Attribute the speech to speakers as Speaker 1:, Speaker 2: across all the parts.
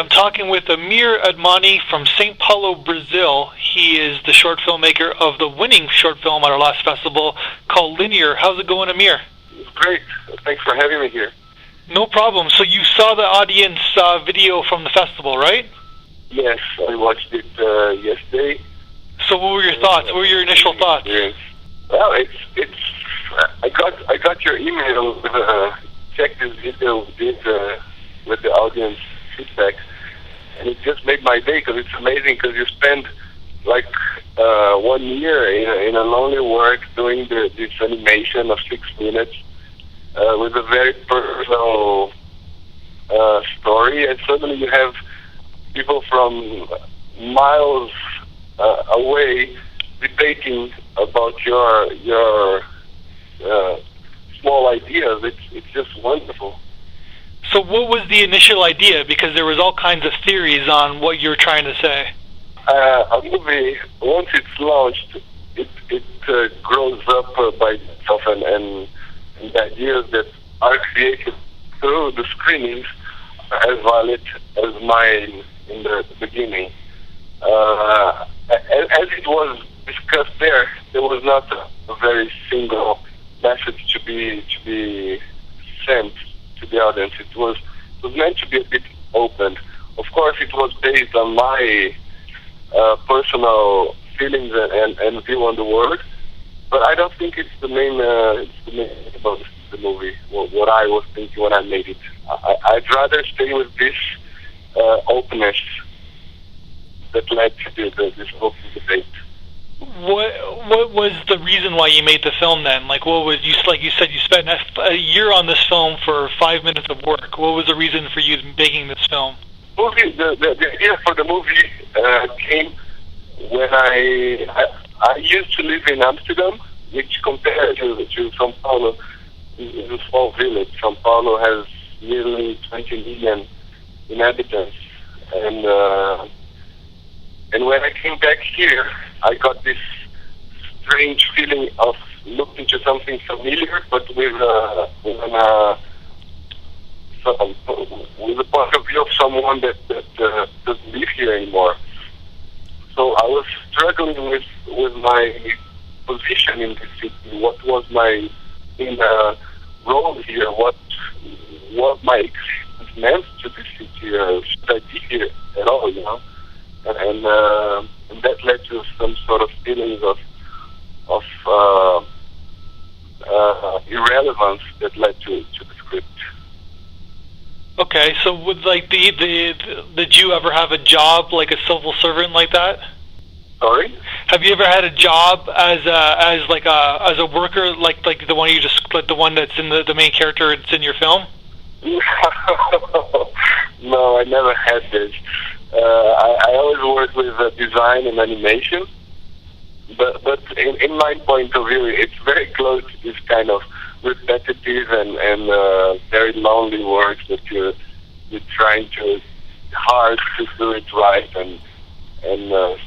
Speaker 1: I'm talking with Amir Admoni from São Paulo, Brazil. He is the short filmmaker of the winning short film at our last festival called Linear. How's it going, Amir?
Speaker 2: It's great. Thanks for having me here.
Speaker 1: No problem. So you saw the audience video from the festival, right?
Speaker 2: Yes, I watched it yesterday.
Speaker 1: So what were your thoughts? What were your initial thoughts?
Speaker 2: Well, it's. I got your email. Check this video with the audience feedback, and it just made my day because it's amazing. Because you spend like 1 year in a lonely work doing this animation of 6 minutes with a very personal story, and suddenly you have people from miles away debating about your small ideas. It's just wonderful.
Speaker 1: So what was the initial idea? Because there was all kinds of theories on what you're trying to say.
Speaker 2: A movie, once it's launched, it grows up by itself, and the ideas that are created through the screenings are as valid as mine in the beginning. As it was discussed there was not a very single message to be sent to the audience. It was meant to be a bit open. Of course, it was based on my personal feelings and view on the world, but I don't think it's the main thing about the movie. What I was thinking when I made it, I'd rather stay with this openness that led to this open debate.
Speaker 1: What was the reason why you made the film then? Like, what was you said you spent a year on this film for 5 minutes of work. What was the reason for you making this film?
Speaker 2: The idea for the movie came when I used to live in Amsterdam, which compared to São Paulo is a small village. São Paulo has nearly 20 million inhabitants, and when I came back here, I got this strange feeling of looking to something familiar, but with a point of view of someone that doesn't live here anymore. So I was struggling with my position in the city. What was my role here? What my existence meant to the city? Should I be here at all? You know, and that led to some sort of feelings of irrelevance that led to the script.
Speaker 1: Okay, so would did you ever have a job like a civil servant like that?
Speaker 2: Sorry?
Speaker 1: Have you ever had a job as a worker like the one you just the one that's in the main character that's in your film?
Speaker 2: No, I never had this. I always worked with design and animation, but in my point of view, it's very close to this kind of repetitive and very lonely work that you're trying hard to do it right and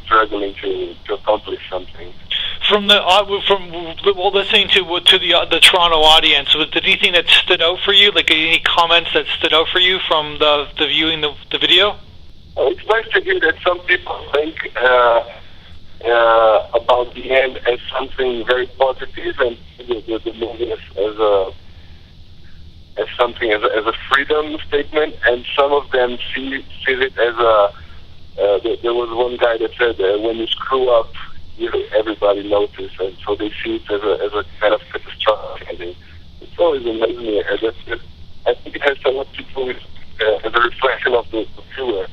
Speaker 2: struggling to accomplish something.
Speaker 1: From listening to the Toronto audience, was there anything that stood out for you? Like any comments that stood out for you from the viewing the video?
Speaker 2: It's nice to hear that some people think about the end as something very positive, and the movie as something as a freedom statement, and some of them sees it as there was one guy that said when you screw up, everybody notices, and so they see it as a kind of catastrophic ending. It's always amazing me. I think it has a lot to do with as a reflection of the viewer,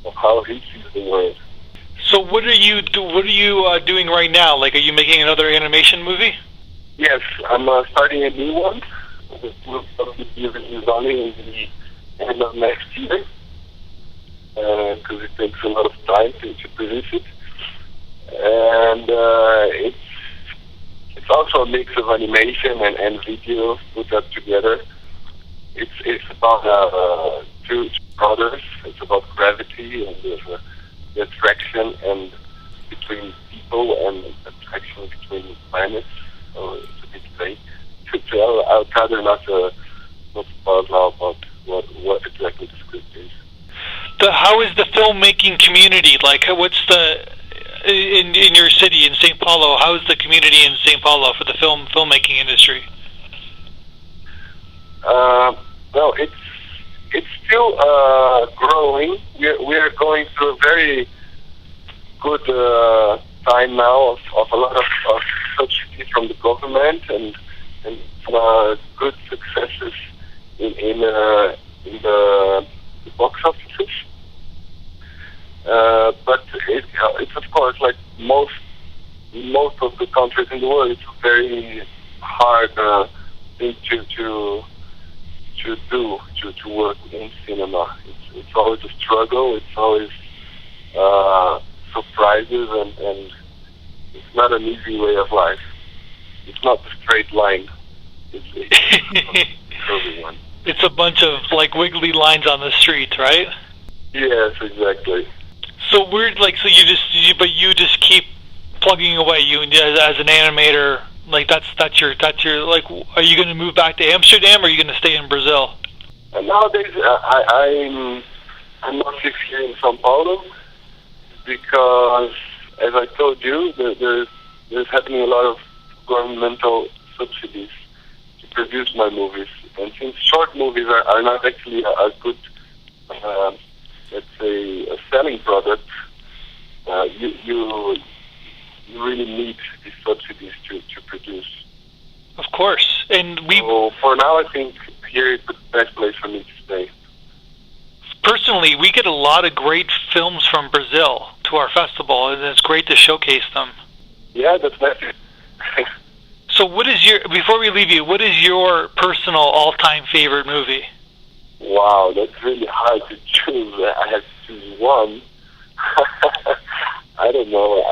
Speaker 2: of how he sees the world.
Speaker 1: So what are you doing right now? Like, are you making another animation movie?
Speaker 2: Yes, I'm starting a new one. We'll probably be released only in the end of next year, because it takes a lot of time to produce it. And it's also a mix of animation and video put up together. It's about two brothers. It's about gravity and the attraction and between people and attraction between planets. So it's a bit vague to tell. I'd rather not spoil now about what exactly the script is.
Speaker 1: how is the filmmaking community like? What's the in your city in St. Paulo? How is the community in St. Paulo for the filmmaking industry?
Speaker 2: Well, it's still growing. We are going through a very good time now of a lot of subsidies from the government and good successes in the box offices. But it's of course like most of the countries in the world. It's a very hard thing to do to work in cinema. It's always a struggle. It's always surprises and it's not an easy way of life. It's not a straight line. It's everyone.
Speaker 1: It's a bunch of like wiggly lines on the street, right?
Speaker 2: Yes, exactly.
Speaker 1: So weird, like so you just keep plugging away. You as an animator, like that's your like. Are you going to move back to Amsterdam, or are you going to stay in Brazil?
Speaker 2: Nowadays, I'm mostly here in São Paulo because, as I told you, there's happening a lot of governmental subsidies to produce my movies, and since short movies are not actually a good, let's say, a selling product, you really need these subsidies to produce.
Speaker 1: Of course, and
Speaker 2: so for now, I think here is the best place for me to stay.
Speaker 1: Personally, we get a lot of great films from Brazil to our festival, and it's great to showcase them.
Speaker 2: Yeah, that's nice.
Speaker 1: So before we leave you, what is your personal all-time favorite movie?
Speaker 2: Wow, that's really hard to choose. I have to choose one. I don't know.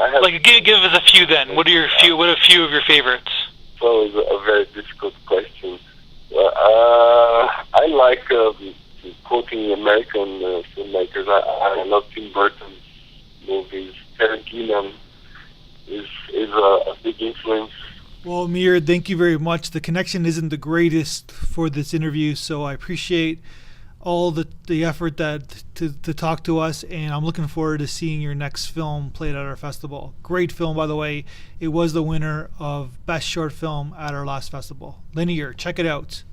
Speaker 1: Give us a few then. What are a few of your favorites?
Speaker 2: It's always a very difficult question. I like quoting American filmmakers. I love Tim Burton's movies. Tarantino is a big influence.
Speaker 3: Well, Amir, thank you very much. The connection isn't the greatest for this interview, so I appreciate all the effort to talk to us, and I'm looking forward to seeing your next film played at our festival. Great film, by the way. It was the winner of Best Short Film at our last festival. Linear, check it out.